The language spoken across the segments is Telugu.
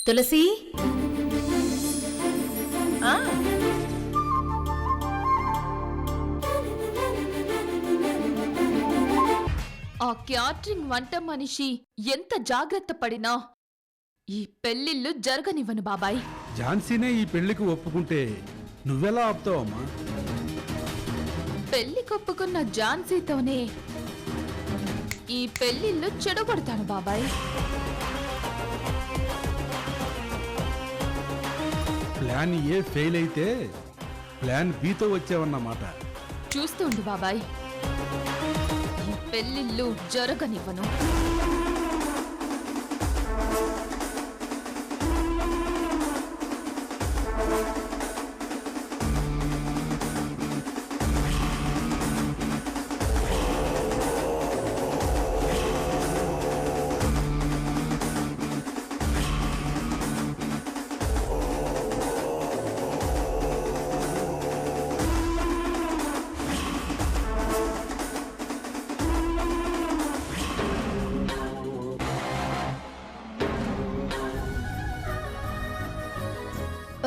తులసి ఆ క్యాటరింగ్ వంట మనిషి ఎంత జాగ్రత్త పడినా ఈ పెళ్లిళ్ళు జరగనివ్వను బాబాయ్. ఝాన్సీనే ఈ పెళ్లికి ఒప్పుకుంటే నువ్వెలా ఆపుతావమ్మా? పెళ్లి కొప్పుకున్న ఝాన్సీతోనే ఈ పెళ్లిళ్ళు చెడగొడతాను బాబాయ్. ప్లాన్ ఏ ఫెయిల్ అయితే ప్లాన్ బితో వచ్చావన్నమాట. చూస్తుండు బాబాయ్, ఈ పెళ్లిళ్ళు జరగనివ్వను.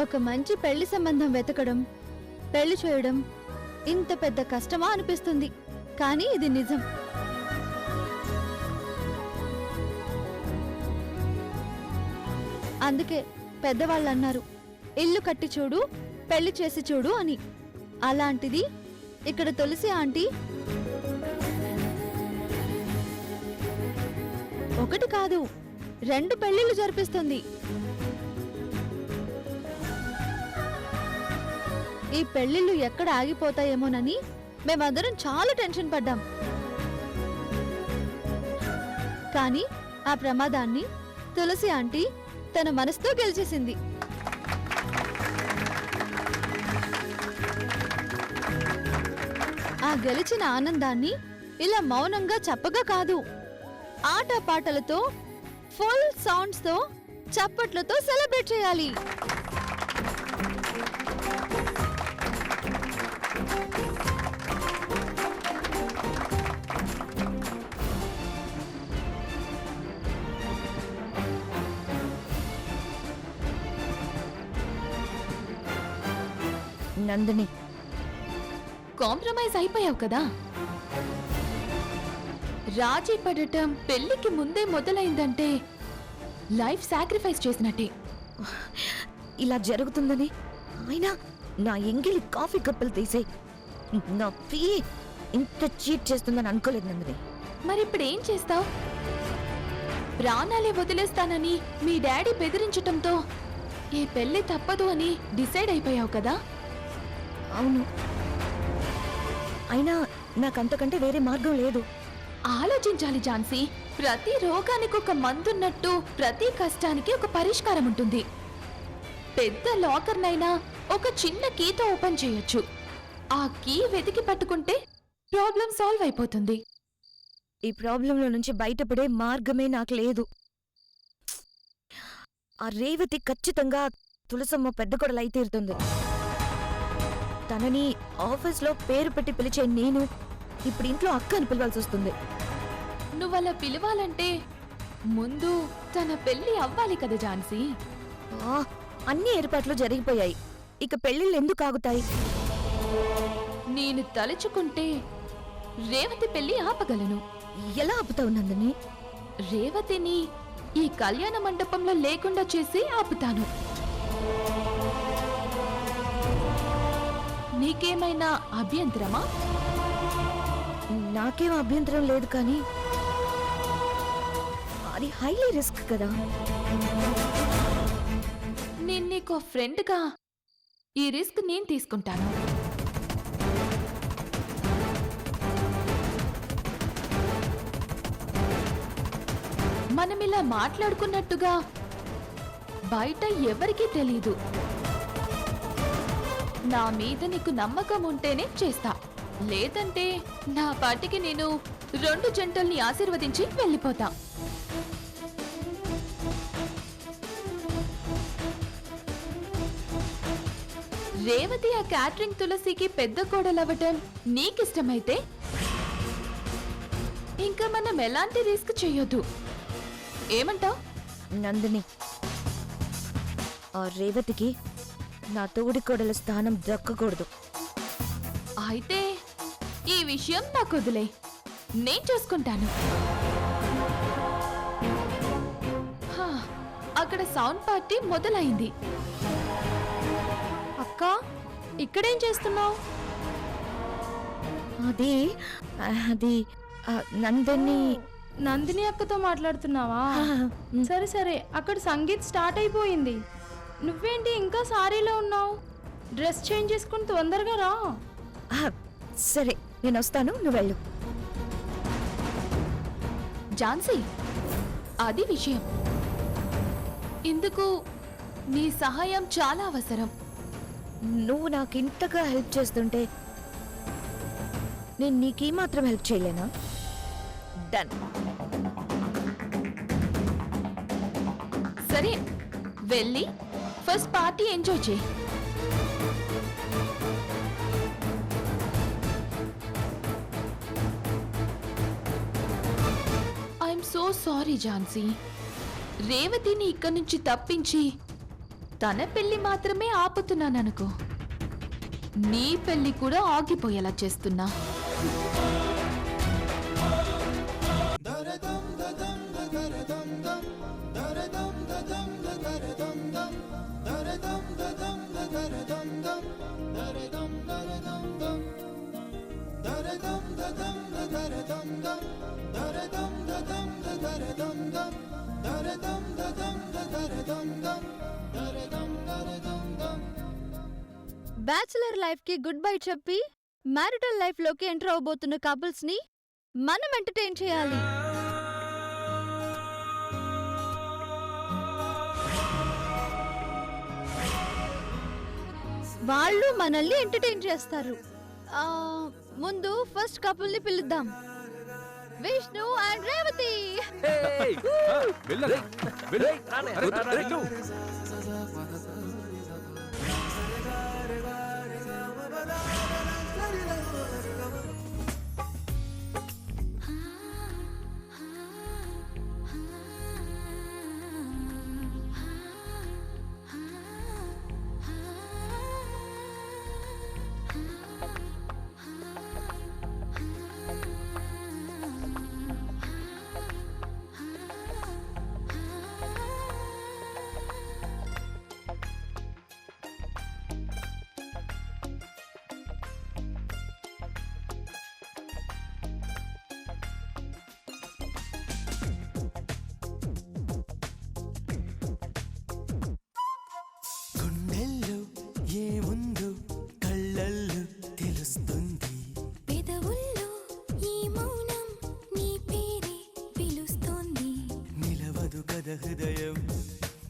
ఒక మంచి పెళ్లి సంబంధం వెతకడం, పెళ్లి చేయడం ఇంత పెద్ద కష్టమా అనిపిస్తుంది. కానీ ఇది నిజం. అందుకే పెద్దవాళ్ళు అన్నారు, ఇల్లు కట్టి చూడు, పెళ్లి చేసి చూడు అని. అలాంటిది ఇక్కడ తులసి ఆంటీ ఒకటి కాదు 2 పెళ్లిళ్ళు జరిపిస్తుంది. ఈ పెళ్లిళ్ళు ఎక్కడ ఆగిపోతాయేమోనని మేమందరం చాలా టెన్షన్ పడ్డాం. కానీ ఆ ప్రమాదాన్ని తులసి ఆంటీ తన మనసుతో గెలిచేసింది. ఆ గెలిచిన ఆనందాన్ని ఇలా మౌనంగా చెప్పగా కాదు, ఆటపాటలతో, ఫుల్ సౌండ్స్ తో, చప్పట్లతో సెలబ్రేట్ చేయాలి. నందిని, కాంప్రమైజ్ అయిపోయావు కదా. రాజీ పడటం పెళ్లికి ముందే మొదలైందంటే లైఫ్ సాక్రిఫైస్ చేసినట్టే. ఇలా జరుగుతుందని అయినా నా ఎంగిలి కాఫీ కప్పులు తీసే నా పీ ఇంత చీట్ చేస్తుందని అనుకోలేదు నందిని. మరిప్పుడు ఏం చేస్తావు? ప్రాణాలే వదిలేస్తానని మీ డాడీ బెదిరించటంతో ఈ పెళ్లి తప్పదు అని డిసైడ్ అయిపోయావు కదా. అవును, అయినా నాకంతకంటే వేరే మార్గం లేదు. ఆలోచించాలి ఝాన్సీ. ప్రతి రోగానికి ఒక మందున్నట్టు ప్రతి కష్టానికి ఒక పరిష్కారం ఉంటుంది. పెద్ద లాకర్నైనా ఒక చిన్న కీతో ఓపెన్ చేయొచ్చు. ఆ కీ వెతికి పట్టుకుంటే ప్రాబ్లం సాల్వ్ అయిపోతుంది. ఈ ప్రాబ్లంలో నుంచి బయటపడే మార్గమే నాకు లేదు. ఆ రేవతి ఖచ్చితంగా తులసమ్మ పెద్ద కొడలై తీరుతుంది. తనని ఆఫీస్లో పేరు పెట్టి పిలిచే నేను ఇప్పుడు ఇంట్లో అక్క అని పిలవాల్సి వస్తుంది. నువ్వలా పిలవాలంటే ముందు తన పెళ్లి అవ్వాలి కదా ఝాన్సీ. అన్ని ఏర్పాట్లు జరిగిపోయాయి, ఇక పెళ్లిళ్ళు ఎందుకు ఆగుతాయి? నేను తలుచుకుంటే రేవతి పెళ్లి ఆపగలను. ఎలా ఆపుతావు నందిని? రేవతిని ఈ కళ్యాణ మండపంలో లేకుండా చేసి ఆపుతాను. నీకేమైనా అభ్యంతరమా? నాకేం అభ్యంతరం లేదు, కానీ అది హైలీ రిస్క్ కదా. నేను నీకు ఫ్రెండ్గా ఈ రిస్క్ నేను తీసుకుంటాను. మనమిలా మాట్లాడుకున్నట్టుగా బయట ఎవరికీ తెలీదు. నా మీద నీకు నమ్మకం ఉంటేనే చేస్తా, లేదంటే నా పాటికి నేను 2 జంటల్ని ఆశీర్వదించి వెళ్ళిపోతా. రేవతి ఆ క్యాటరింగ్ తులసికి పెద్ద కోడలవ్వటం నీకిష్టమైతే ఇంకా మనం ఎలాంటి రిస్క్ చెయ్యొద్దు. ఏమంటావ్ నందిని, ఆ రేవతికి నా తోడి కోడల స్థానం దక్కకూడదు. అయితే ఈ విషయం నాకు వదిలే, నేను చూసుకుంటాను. హా, అక్కడ సౌండ్ పార్టీ మొదలైంది. అక్క ఇక్కడేం చేస్తున్నావు? అది అది నందిని. నందిని అక్కతో మాట్లాడుతున్నావా? సరే సరే, అక్కడ సంగీత్ స్టార్ట్ అయిపోయింది. నువ్వేంటి ఇంకా సారీలో ఉన్నావు? డ్రెస్ చేంజ్ చేసుకుని తొందరగా రా. సరే నేను వస్తాను, నువ్వు వెళ్ళు. ఝాన్సీ, అది విషయం. ఇందుకు నీ సహాయం చాలా అవసరం. నువ్వు నాకు ఇంతగా హెల్ప్ చేస్తుంటే నేను నీకేమాత్రం హెల్ప్ చేయలేనా? డన్. సరే, వెళ్ళి ఫస్ట్ పార్టీ ఎంజాయ్ చేయి. I'm so sorry Jhansi. రేవతిని ఇక్కడి నుంచి తప్పించి తన పెళ్లి మాత్రమే ఆపుతున్నాననుకో, నీ పెళ్లి కూడా ఆగిపోయేలా చేస్తున్నా. బ్యాచులర్ లైఫ్ కి గుడ్ బై చెప్పి మ్యారిటల్ లైఫ్ లోకి ఎంటర్ అవబోతున్న కపుల్స్ ని మనం ఎంటర్టైన్ చేయాలి. వాళ్ళు మనల్ని ఎంటర్టైన్ చేస్తారు. ముందు ఫస్ట్ కపుల్ ని పిలుద్దాం. విష్ణు అండ్ రేవతి. ఏముందో కళ్ళల్లో తెలుస్తుంది, పెదవుల్లో ఈ మౌనం నీ పేరే పిలుస్తోంది. నిలవదు కథ హృదయం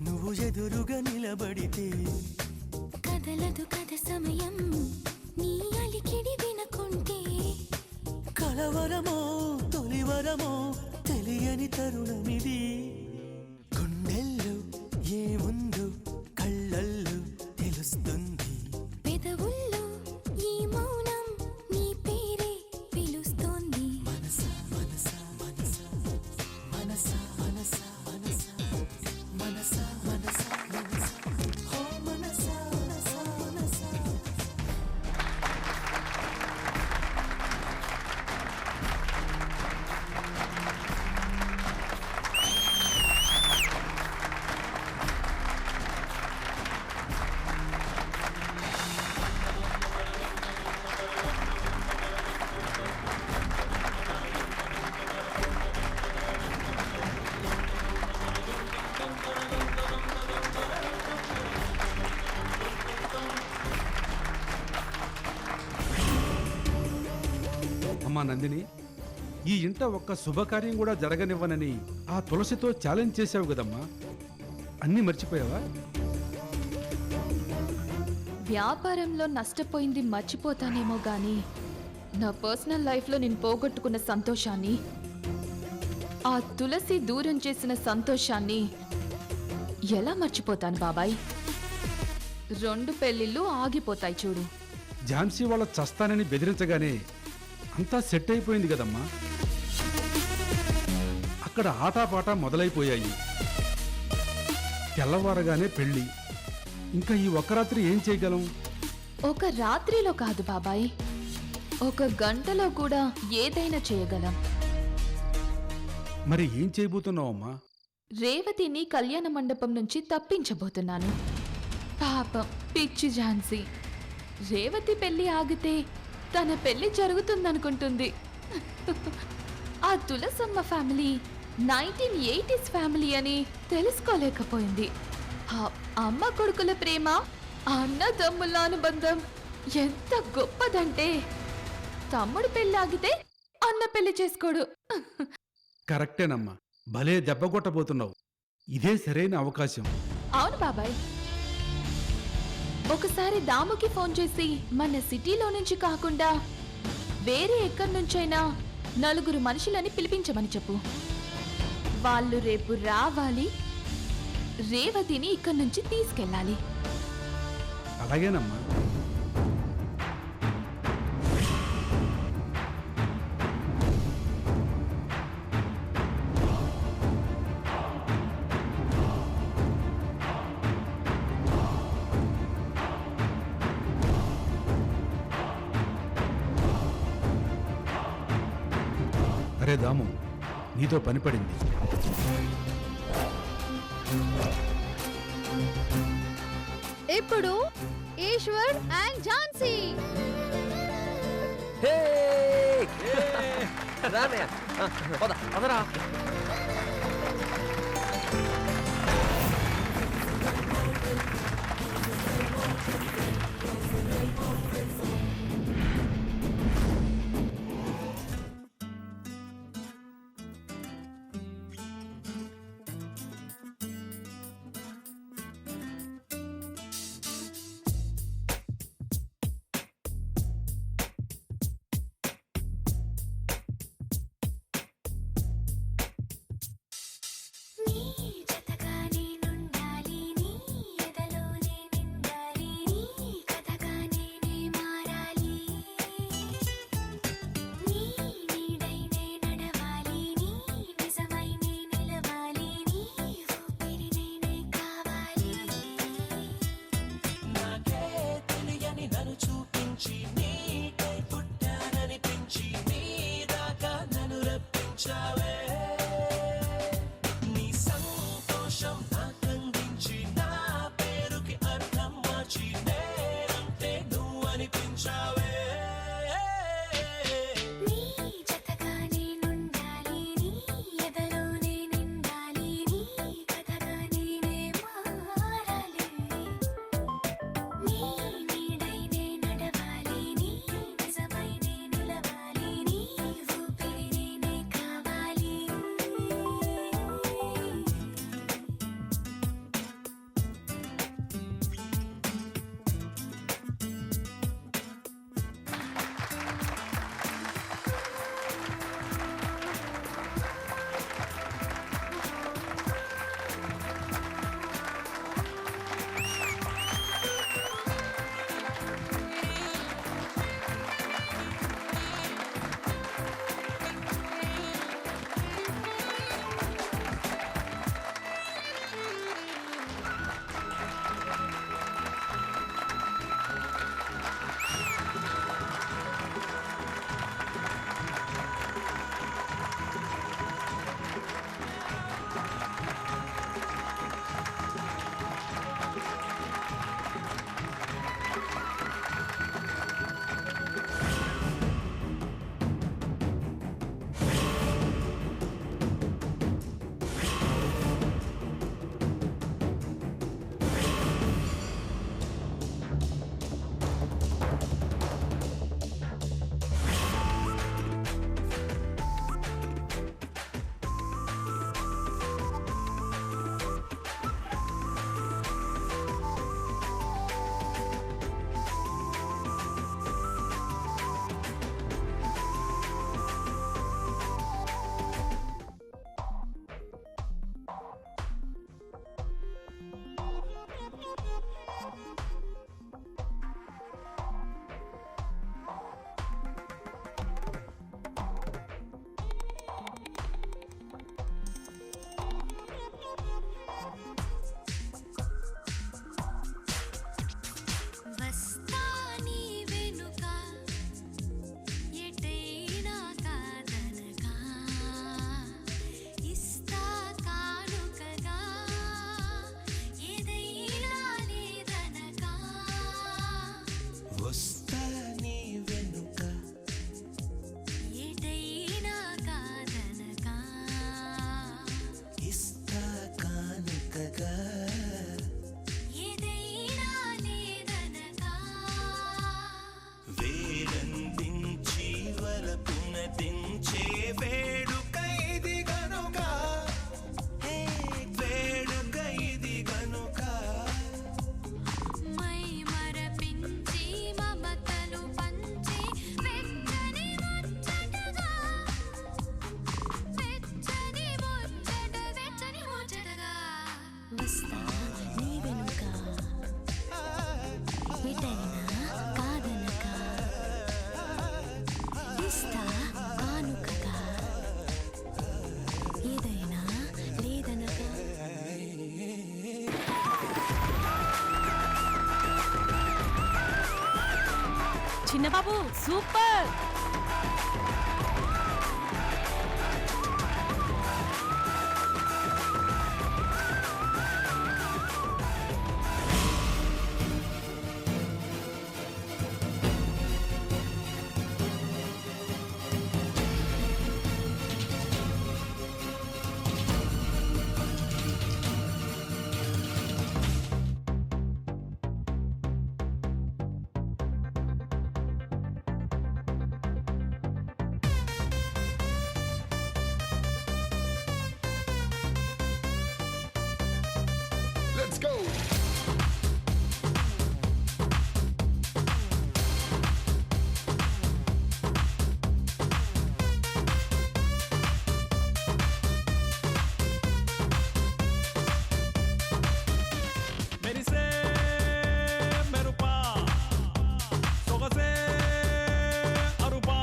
నువ్వు ఎదురుగా నిలబడితే, కదలదు కథ సమయం నీ అలికిడి వినకుంటే. కలవరమో తొలివరమో తెలియని తరుణమిది, గుండెల్లో ఏముందో కళ్ళల్లో తెలుస్తుంది, పెదవుల్లో ఈ మౌనం నీ పేరే పిలుస్తోంది. మనసా మనసా మనసా మనసా మనసా మనసా మనసా మనసా మనసా ఓ మనసా మనసా మనసా. అమ్మా నందిని, ఈ ఇంట ఒక్క శుభకార్యం కూడా జరగనివ్వనని ఆ తులసితో ఛాలెంజ్ చేసావు కదమ్మా, అన్నీ మర్చిపోయావా? వ్యాపారంలో నష్టపోయింది మర్చిపోతానేమో గాని నా పర్సనల్ లైఫ్లో నేను పోగొట్టుకున్న సంతోషాన్ని, ఆ తులసి దూరం చేసిన సంతోషాన్ని ఎలా మర్చిపోతాను బాబాయ్? 2 పెళ్లిళ్ళు ఆగిపోతాయి చూడు. ఝాన్సీ వాళ్ళ చస్తానని బెదిరించగానే అంతా సెట్ అయిపోయింది కదమ్మా. అక్కడ ఆటాపాట మొదలైపోయాయి. తెల్లవారగానే పెళ్లి, ఇంకా ఈ ఒక్క రాత్రి ఏం చేయగలం? ఒక రాత్రిలో కాదు బాబాయ్, ఒక గంటలో కూడా ఏదైనా చేయగలం. మరి ఏం చేయబోతున్నావమ్మా? రేవతిని కళ్యాణ మండపం నుంచి తప్పించబోతున్నాను. పాపం పిచ్చి ఝాన్సీ, రేవతి పెళ్లి ఆగితే తన పెళ్లి జరుగుతుందనుకుంటుంది. ఆ తులసమ్మ ఫ్యామిలీ 1980s ఫ్యామిలీ అని తెలుసుకోలేకపోయింది. ఆ అమ్మ కొడుకుల ప్రేమ, ఆ అన్నదమ్ముల అనుబంధం ఎంత గొప్పదంటే తమ్ముడు పెళ్లి ఆగితే అన్న పెళ్లి చేసుకోడు. కరెక్టేనమ్మా, భలే దెబ్బ కొట్టబోతున్నావు. ఇదే సరైన అవకాశం. అవును బాబాయ్, ఒకసారి దాముకి ఫోన్ చేసి మన సిటీలో నుంచి కాకుండా వేరే ఎక్కడి నుంచైనా 4 మనుషులని పిలిపించమని చెప్పు. వాళ్ళు రేపు రావాలి, రేవతిని ఇక్కడి నుంచి తీసుకెళ్ళాలి. అలాగేనమ్మా. అరే దాము, నీతో పని పడింది. ఇప్పుడు ఈశ్వర్ అండ్ ఝాన్సీ. రానయ్య, పదరా. బాబు సూపర్. Let's go. మెరిసే మెరుపా సొగసే అరుపా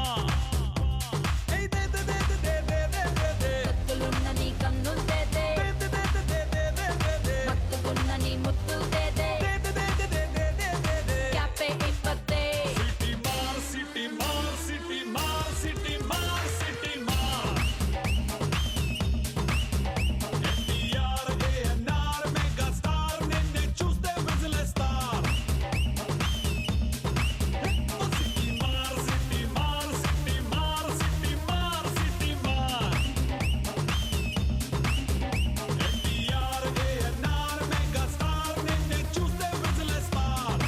ఏయ్ దే దే దే దే దే దే దే దే కత్తులున్న నీ కన్నులు దే దే, దే దే దే దే దే దే దే దే మత్తుకున్న నీ ముత్తులు దే దే, దే దే దే దే దే దే దే దే క్యాపే ఇప్పతే. సిటీ మార్ సిటీ మార్ సిటీ మార్ సిటీ మార్ సిటీ మార్ ఎన్టీఆర్ ఏఎన్ఆర్ మెగా స్టార్ నిన్నే చూస్తే విజిలేస్తార్ సిటీ మార్ సిటీ మార్ సిటీ మార్ సిటీ మార్ సిటీ మార్ ఎన్టీఆర్ ఏఎన్ఆర్ మెగా స్టార్ నిన్నే చూస్తే విజిలేస్తార్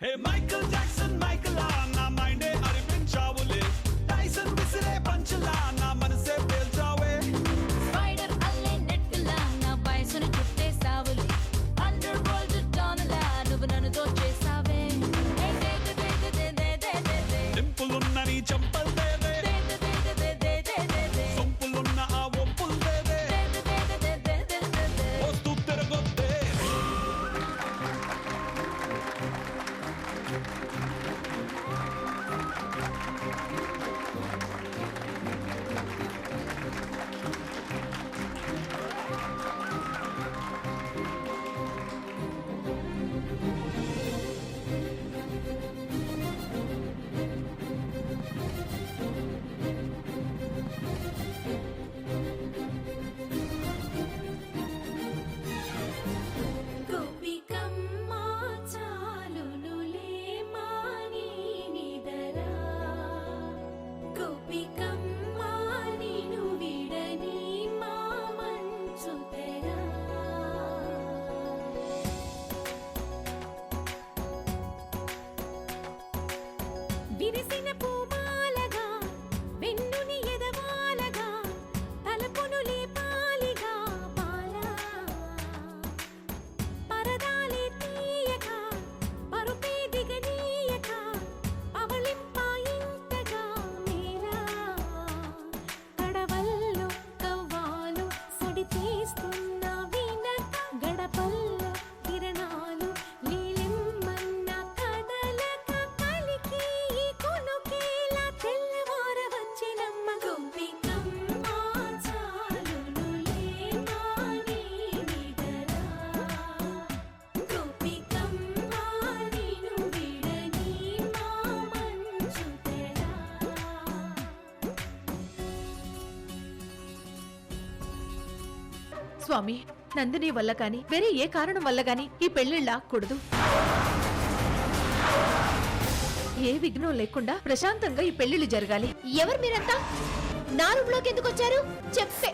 హే మైకల్ జాక్సన్ మైకలా నా మైండే అరిపించావులే టైసన్ విసిరే పంచలా నా మనసే పేల్చావే స్పైడర్ అల్లే నెట్టులా నా వయసును చుట్టేసావులే, అండర్ వరల్డ్ డాన్లా నువ్వు నన్ను దోచేసావే. ఏ దే దే దే దే దే దే దే దే, డింపులున్న నీ చెంపల్ దేదే దే దే దే దే దే దే దే దే, సొంపులున్న ఆ ఒంపుల్ దేదే దే దే దే దే దే దే దే దే. వస్తూ తిరగొద్దే గోపికమ్మ చాలునులే మాని నిదరా గోపికమ్మ నిను విడని మా మంచు తెరా విరిసిన పూమాలగా వెన్నుని ఎదవాలగా తలపును లేపాలిగా పాలా పరదాలే తీయక పరుపే దిగనీయక పవళింపాయింతగా మేరా కడవల్లో కవ్వాలు సడి తీస్తున్న వీణత గడపల్లో కిరణాలు లీలిమ్మన్న కదలక కలికి కొనుకేలా తెల్లవార వచ్చినమ్మ గోపికమ్మ చాలునులే మాని నిదరా గోపికమ్మ నిను విడని మా మంచు తెరా స్వామి, నందిని వల్ల గాని వేరే ఏ కారణం వల్ల గాని ఈ పెళ్లిళ్ళ ఆగకూడదు. ఏ విఘ్నం లేకుండా ప్రశాంతంగా ఈ పెళ్లిళ్ళు జరగాలి. ఎవరు మీరంతా నా రూమ్ లోకి ఎందుకు వచ్చారు చెప్పే